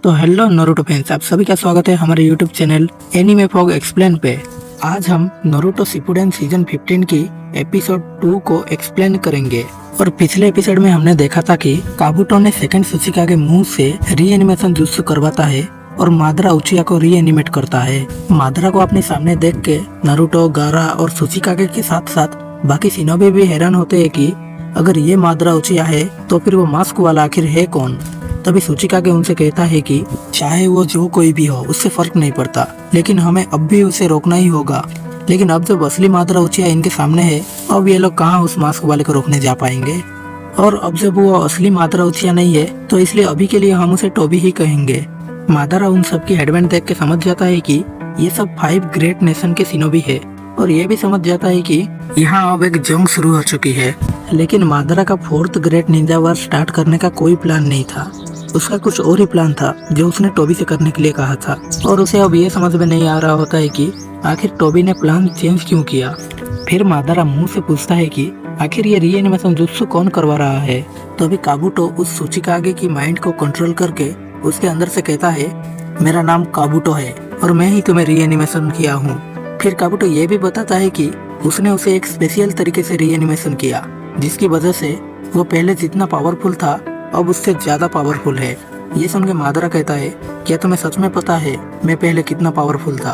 तो hello Naruto fans, आप सभी का स्वागत है हमारे YouTube channel anime fog explain पे। आज हम नारुतो शिपुडेन सीजन 15 की एपिसोड 2 को एक्सप्लेन करेंगे। और पिछले एपिसोड में हमने देखा था कि काबुटो ने सेकंड सुचिका के मुंह से रीएनिमेशन जुत्सु करवाता है और मादरा उचिया को रीएनिमेट करता है। मादरा को अपने सामने देख के नारुतो, गारा और सुचिकागे के साथ साथ बाकी शिनोबी भी हैरान होते हैं कि अगर ये मादरा उचिया है तो फिर वो मास्क वाला आखिर है कौन। तभी सुचिकागे उनसे कहता है कि चाहे वो जो कोई भी हो उससे फर्क नहीं पड़ता, लेकिन हमें अब भी उसे रोकना ही होगा। लेकिन अब जब असली मादरा उचिया इनके सामने है, अब ये लोग कहाँ उस मास्क वाले को रोकने जा पाएंगे। और अब जब वो असली मादरा उचिया नहीं है तो इसलिए अभी के लिए हम उसे टोबी ही कहेंगे। मादरा उन सबकी हेडबैंड देख के समझ जाता है कि ये सब 5 ग्रेट नेशन के शिनोबी है और ये भी समझ जाता है कि यहाँ अब एक जंग शुरू हो चुकी है। लेकिन मादरा का 4th ग्रेट निंजा वार स्टार्ट करने का कोई प्लान नहीं था। उसका कुछ और ही प्लान था जो उसने टोबी से करने के लिए कहा था। और उसे अब ये समझ में नहीं आ रहा होता है कि आखिर टोबी ने प्लान चेंज क्यों किया। फिर मादरा मुंह से पूछता है कि आखिर ये रीएनिमेशन जुत्सु कौन करवा रहा है। तो अभी काबुटो उस सुचिकागे की माइंड को कंट्रोल करके उसके अंदर से कहता है, मेरा नाम काबुटो है और मैं ही तुम्हें रीएनिमेशन किया हूँ। फिर काबुटो ये भी बताता है कि उसने उसे एक स्पेशल तरीके से रीएनिमेशन किया, जिसकी वजह से वो पहले जितना पावरफुल था अब उससे ज्यादा पावरफुल है। ये सुन के मादरा कहता है, क्या तुम्हें सच में पता है मैं पहले कितना पावरफुल था।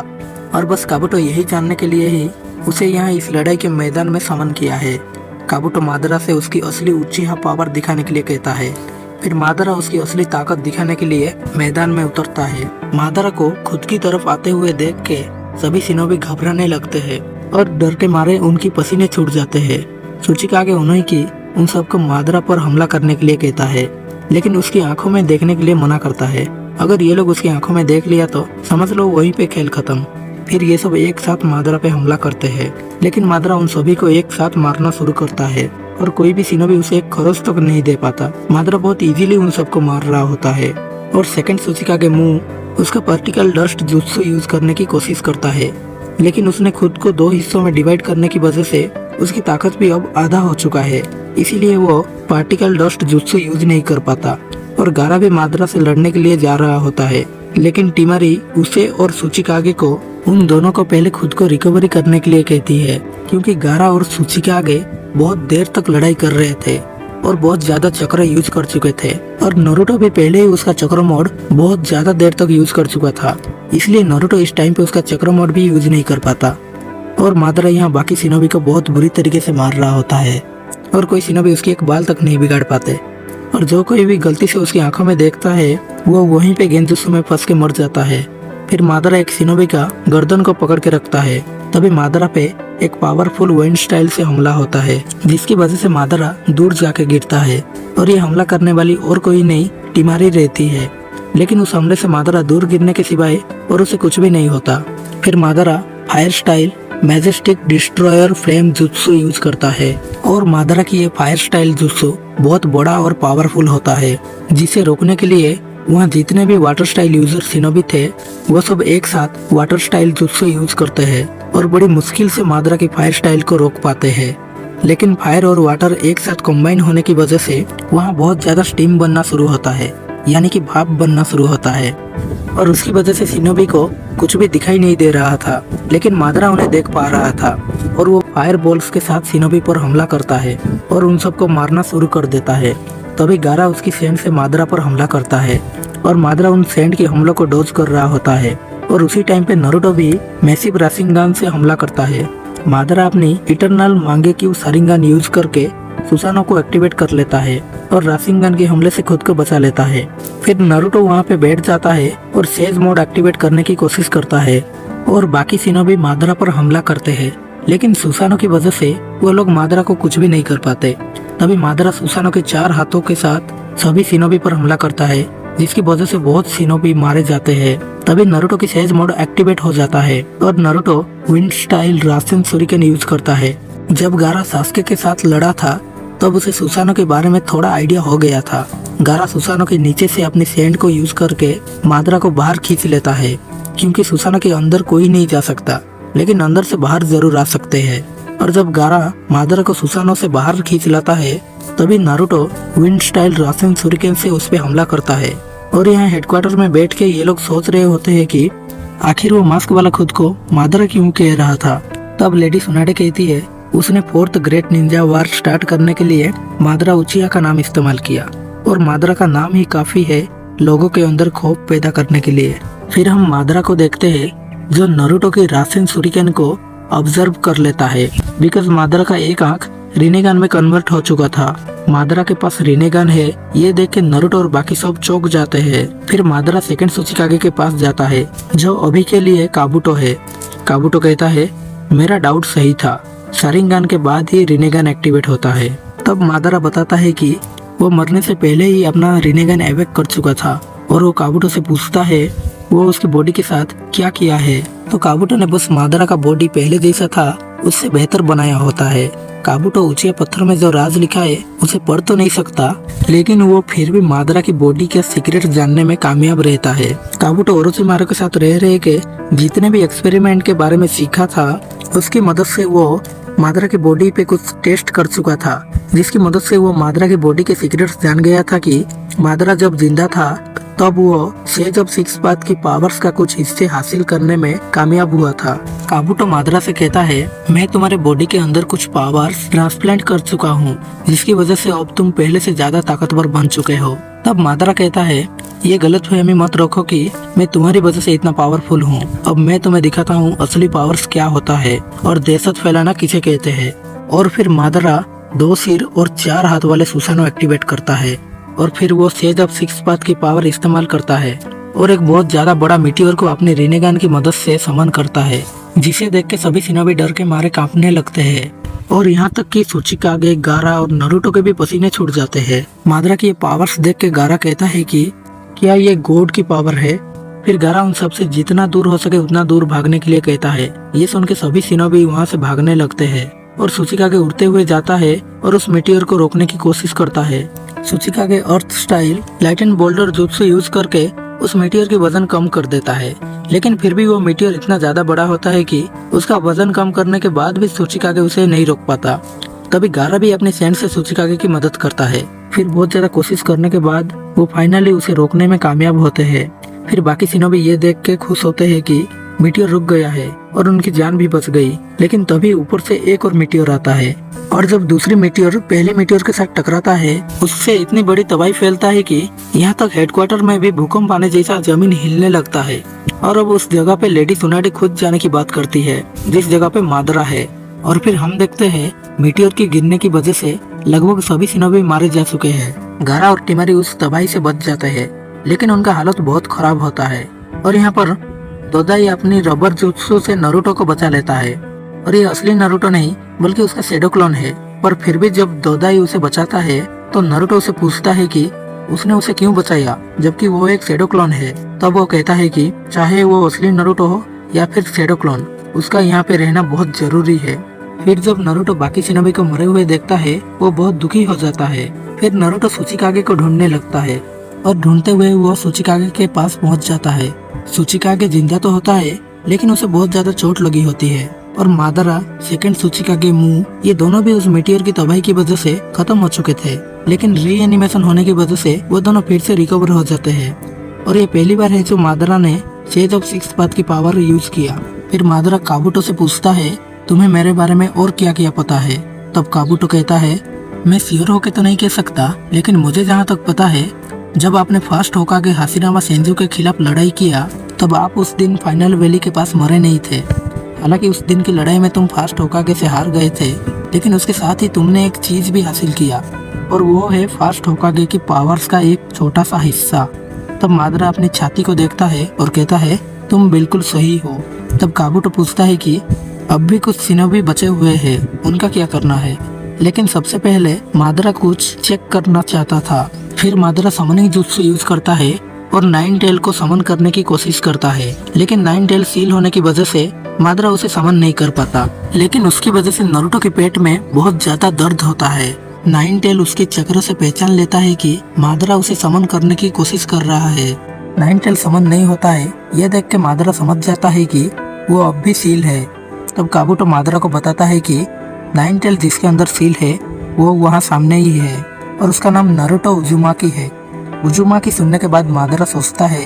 और बस काबुटो यही जानने के लिए ही उसे यहाँ इस लड़ाई के मैदान में समन किया है। काबुटो मादरा से उसकी असली उचिहा पावर दिखाने के लिए कहता है। फिर मादरा उसकी असली ताकत दिखाने के लिए मैदान में उतरता है। मादरा को खुद की तरफ आते हुए देख के सभी शिनोबी घबराने लगते हैं और डर के मारे उनकी पसीने छूट जाते हैं। सुचिकागे उन्हें की उन सबको मादरा पर हमला करने के लिए कहता है, लेकिन उसकी आंखों में देखने के लिए मना करता है। अगर ये लोग उसकी आंखों में देख लिया तो समझ लो वहीं पे खेल खत्म। फिर ये सब एक साथ मादरा पे हमला करते हैं, लेकिन मादरा उन सभी को एक साथ मारना शुरू करता है और कोई भी शिनोबी उसे एक खरोच तक नहीं दे पाता। मादरा बहुत इजीली उन सबको मार रहा होता है और सेकंड सुचिकागे मुंह उसका पार्टिकल डस्ट जुत्सु यूज करने की कोशिश करता है, लेकिन उसने खुद को 2 हिस्सों में डिवाइड करने की वजह से उसकी ताकत भी अब आधा हो चुका है। इसीलिए वो पार्टिकल डस्ट जुत्सु यूज नहीं कर पाता और गारा भी मादरा से लड़ने के लिए जा रहा होता है। लेकिन टिमारी उसे और सुचिकागे को उन दोनों को पहले खुद को रिकवरी करने के लिए कहती है, क्योंकि गारा और सुचिकागे बहुत देर तक लड़ाई कर रहे थे और बहुत ज्यादा चक्र यूज कर चुके थे। और नारुतो भी पहले ही उसका चक्र मोड बहुत ज्यादा देर तक यूज कर चुका था, इसलिए नारुतो इस टाइम पे उसका चक्र मोड भी यूज नहीं कर पाता। और मादरा यहाँ बाकी शिनोबी को बहुत बुरी तरीके से मार रहा होता है और कोई शिनोबी उसकी एक बाल तक नहीं बिगाड़ पाते। और जो कोई भी गलती से उसकी आंखों में देखता है वो वहीं पे गेंजुत्सु में फंस के मर जाता है। फिर मादरा एक शिनोबी का गर्दन को पकड़ के रखता है। तभी मादरा पे एक पावरफुल विंड स्टाइल से हमला होता है, जिसकी वजह से मादरा दूर जाके गिरता है। और ये हमला करने वाली और कोई नहीं टिमारी रहती है, लेकिन उस हमले से मादरा दूर गिरने के सिवाय और उसे कुछ भी नहीं होता। फिर Madara fire style majestic destroyer flame jutsu use करता है और मादरा की ये फायर स्टाइल जुत्सु बहुत बड़ा और पावरफुल होता है, जिसे रोकने के लिए वहाँ जितने भी वाटर स्टाइल यूजर शिनोबी थे वो सब एक साथ वाटर स्टाइल जुत्सु यूज करते हैं और बड़ी मुश्किल से मादरा की फायर स्टाइल को रोक पाते हैं। लेकिन फायर और वाटर एक साथ कंबाइन होने की वजह से वहाँ बहुत ज्यादा स्टीम बनना शुरू होता है, यानी कि भाप बनना शुरू होता है। और उसकी वजह से शिनोबी को कुछ भी दिखाई नहीं दे रहा था, लेकिन मादरा उन्हें देख पा रहा था और वो फायर बॉल्स के साथ शिनोबी पर हमला करता है और उन सबको मारना शुरू कर देता है। तभी गारा उसकी सेंड से मादरा पर हमला करता है और मादरा उन सेंड के हमलों को डॉज कर रहा होता है। और उसी टाइम पे नारुतो भी मैसिव राशिंगन से हमला करता है। मादरा अपनी इटरनल मांगेक्यू शारिंगन यूज करके सुसानो को एक्टिवेट कर लेता है और राशिंगन के हमले से खुद को बचा लेता है। फिर नारुतो वहाँ पे बैठ जाता है और सेज मोड एक्टिवेट करने की कोशिश करता है और बाकी शिनोबी मादरा पर हमला करते हैं, लेकिन सुसानो की वजह से वो लोग मादरा को कुछ भी नहीं कर पाते। तभी मादरा सुसानो के 4 हाथों के साथ सभी शिनोबी पर हमला करता है, जिसकी वजह से बहुत शिनोबी मारे जाते हैं। तभी नारुतो की सेज मोड एक्टिवेट हो जाता है और Naruto wind style Rasen shuriken use करता है। जब गारा सास्के के साथ लड़ा था तब उसे सुसानो के बारे में थोड़ा आइडिया हो गया था। गारा सुसानो के नीचे से अपनी सेंड को यूज करके मादरा को बाहर खींच लेता है, क्योंकि सुसानो के अंदर कोई नहीं जा सकता, लेकिन अंदर से बाहर जरूर आ सकते हैं। और जब गारा मादरा को सुसानो से बाहर खींच लाता है तभी Naruto wind style Rasen shuriken से उस पे हमला करता है और यहाँ हेडक्वार्टर में बैठ के ये लोग सोच रहे होते हैं कि आखिर वो मास्क वाला खुद को मादरा क्यों कह रहा था। तब लेडी सुनाडे कहती है उसने 4th ग्रेट निंजा वार स्टार्ट करने के लिए मादरा उचिया का नाम इस्तेमाल किया और मादरा का नाम ही काफी है लोगों के अंदर खौफ पैदा करने के लिए। फिर हम मादरा को देखते हैं जो नरूटो की रासेन सुरिकेन को ऑब्जर्व कर लेता है बिकॉज मादरा का एक आंख रिनेगान में कन्वर्ट हो चुका था। मादरा के पास रिनेगान है ये देख के नरूटो और बाकी सब चौंक जाते हैं। फिर मादरा सेकंड सुचिकागे के पास जाता है जो अभी के लिए काबुटो है। काबुटो कहता है मेरा डाउट सही था, शारिंगान के बाद ही रिनेगान एक्टिवेट होता है। तब मादरा बताता है कि वो मरने से पहले ही अपना रिनेगान एवेक कर चुका था और वो काबुटो से पूछता है वो उसकी बॉडी के साथ क्या किया है। तो काबुटो ने बस मादरा का बॉडी पहले जैसा था उससे बेहतर बनाया होता है। काबुटो ऊंचे पत्थर में जो राज लिखा है उसे पढ़ तो नहीं सकता लेकिन वो फिर भी मादरा की बॉडी के सीक्रेट जानने में कामयाब रहता है। काबुटो ओरोचिमारू के साथ रह रहे के जितने भी एक्सपेरिमेंट के बारे में सीखा था उसकी मदद से वो मादरा की बॉडी पे कुछ टेस्ट कर चुका था जिसकी मदद से वो मादरा की बॉडी के सीक्रेट्स जान गया था कि मादरा जब जिंदा था तब वो सेज ऑफ सिक्स पाथ की पावर्स का कुछ हिस्से हासिल करने में कामयाब हुआ था। काबुटो मादरा से कहता है मैं तुम्हारे बॉडी के अंदर कुछ पावर्स ट्रांसप्लांट कर चुका हूँ जिसकी वजह से अब तुम पहले से ज्यादा ताकतवर बन चुके हो। तब मादरा कहता है ये गलतफहमी मत रखो कि मैं तुम्हारी वजह से इतना पावरफुल हूँ। अब मैं तुम्हें दिखाता हूँ असली पावर्स क्या होता है और दहशत फैलाना किसे कहते हैं। और फिर मादरा 2 सिर और 4 हाथ वाले सुसानो एक्टिवेट करता है और फिर वो सेज ऑफ सिक्स पाथ की पावर इस्तेमाल करता है और एक बहुत ज्यादा बड़ा मीटियोर को अपने रिनेगान की मदद से समन करता है जिसे देख के सभी शिनोबी डर के मारे कांपने लगते हैं और यहाँ तक कि सुचिकागे, गारा और नरूटो के भी पसीने छूट जाते हैं। मादरा की ये पावर्स देख के गारा कहता है कि क्या ये गॉड की पावर है। फिर गारा उन सबसे जितना दूर हो सके उतना दूर भागने के लिए कहता है। ये सुन के सभी शिनोबी वहाँ से भागने लगते हैं और सुचिकागे उड़ते हुए जाता है और उस मीटियोर को रोकने की कोशिश करता है। Tsuchikage earth style light and boulder jutsu use करके उस मीटियोर की वजन कम कर देता है लेकिन फिर भी वो मीटियोर इतना ज्यादा बड़ा होता है कि उसका वजन कम करने के बाद भी सुचिकागे उसे नहीं रोक पाता। तभी गारा भी अपने सैंड से सुचिकागे की मदद करता है। फिर बहुत ज्यादा कोशिश करने के बाद वो फाइनली उसे रोकने में कामयाब होते हैं। फिर बाकी शिनोबी ये देख के खुश होते हैं कि मीटियोर रुक गया है और उनकी जान भी बच गई। लेकिन तभी ऊपर से एक और मीटियोर आता है और जब दूसरी मीटियोर पहले मीटियोर के साथ टकराता है उससे इतनी बड़ी तबाही फैलता है कि यहाँ तक हेडक्वार्टर में भी भूकंप आने जैसा जमीन हिलने लगता है। और अब उस जगह पे लेडी सुनाडी खुद जाने की बात करती है जिस जगह पे मादरा है। और फिर हम देखते हैं मीटियोर की गिरने की वजह से लगभग सभी शिनोबी मारे जा चुके हैं। गारा और टिमारी उस तबाही से बच जाते हैं लेकिन उनका हालत बहुत खराब होता है। और यहाँ पर दोदाई अपनी रबर जुत्सु से नरूटो को बचा लेता है और ये असली नरूटो नहीं बल्कि उसका शैडो क्लोन है। पर फिर भी जब दोदाई उसे बचाता है तो नरूटो उसे पूछता है कि उसने उसे क्यों बचाया जबकि वो एक शैडो क्लोन है। तब वो कहता है कि चाहे वो असली नरूटो हो या फिर शैडो क्लोन उसका यहाँ पे रहना बहुत जरूरी है। फिर जब नरूटो बाकी शिनोबी को मरे हुए देखता है वो बहुत दुखी हो जाता है। फिर नरूटो सुचिकागे को ढूंढने लगता है और ढूंढते हुए वो सुचिकागे के पास पहुंच जाता है। सुचिकागे जिंदा तो होता है लेकिन उसे बहुत ज्यादा चोट लगी होती है और मादरा, सेकंड सुचिकागे, मुंह ये दोनों भी उस मीटियोर की तबाही की वजह से खत्म हो चुके थे। लेकिन री एनिमेशन होने की वजह से वो दोनों फिर से रिकवर हो जाते हैं और ये पहली बार है जो मादरा ने सेज ऑफ सिक्स पाथ की पावर यूज किया। फिर मादरा काबुटो से पूछता है तुम्हें मेरे बारे में और क्या क्या पता है। तब काबुटो कहता है मैं श्योर होके तो नहीं कह सकता लेकिन मुझे जहाँ तक पता है जब आपने फास्ट होकागे हाशिरामा सेंजू के खिलाफ लड़ाई किया तब आप उस दिन फाइनल वैली के पास मरे नहीं थे। हालांकि उस दिन की लड़ाई में तुम फास्ट होकागे से हार गए थे लेकिन उसके साथ ही तुमने एक चीज भी हासिल किया और वो है फास्ट होकागे की पावर्स का एक छोटा सा हिस्सा। तब मादरा अपनी छाती को देखता है और कहता है तुम बिल्कुल सही हो। तब काबुटो पूछता है कि अब भी कुछ शिनोबी बचे हुए हैं उनका क्या करना है। लेकिन सबसे पहले मादरा कुछ चेक करना चाहता था। फिर मादरा समनिंग जुत्सु यूज करता है और नाइन टेल को समन करने की कोशिश करता है लेकिन नाइन टेल सील होने की वजह से मादरा उसे समन नहीं कर पाता। लेकिन उसकी वजह से नरूटो के पेट में बहुत ज्यादा दर्द होता है। नाइन टेल उसके चक्र से पहचान लेता है कि मादरा उसे समन करने की कोशिश कर रहा है। नाइन टेल समन नहीं होता है यह देख के मादरा समझ जाता है कि वो अब भी सील है। तब काबुटो मादरा को बताता है कि नाइन टेल जिसके अंदर सील है वो वहाँ सामने ही है और उसका नाम नारुतो उजुमाकी है। उजुमा की सुनने के बाद मादरा सोचता है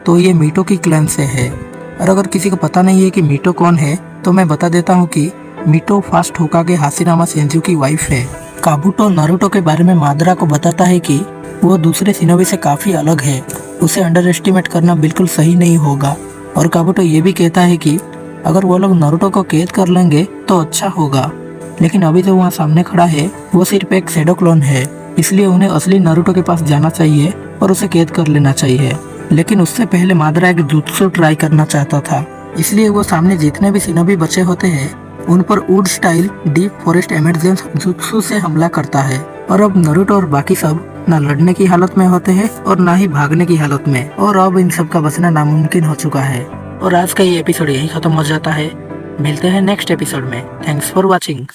तो ये मीटो की क्लैन से है। और अगर किसी को पता नहीं है कि मीटो कौन है तो मैं बता देता हूँ कि मीटो फास्ट होकागे हाशिरामा सेंजू की वाइफ है। काबुटो नारुतो के बारे में मादरा को बताता है कि वो दूसरे शिनोबी से काफी अलग है, उसे अंडर एस्टिमेट करना बिल्कुल सही नहीं होगा। और काबुटो ये भी कहता है कि अगर वो लोग नारुतो को कैद कर लेंगे तो अच्छा होगा, लेकिन अभी जो वहाँ सामने खड़ा है वो सिर्फ एक शैडो क्लोन है, इसलिए उन्हें असली नारुतो के पास जाना चाहिए और उसे कैद कर लेना चाहिए। लेकिन उससे पहले मादरा एक जुत्सु ट्राई करना चाहता था, इसलिए वो सामने जितने भी शिनोबी बचे होते हैं उन पर wood style deep forest emergence jutsu से हमला करता है। और अब नारुतो और बाकी सब ना लड़ने की हालत में होते हैं और ना ही भागने की हालत में, और अब इन सब का बचना नामुमकिन हो चुका है। और आज का ये एपिसोड यही खत्म हो जाता है। मिलते हैं नेक्स्ट एपिसोड में। Thanks for watching.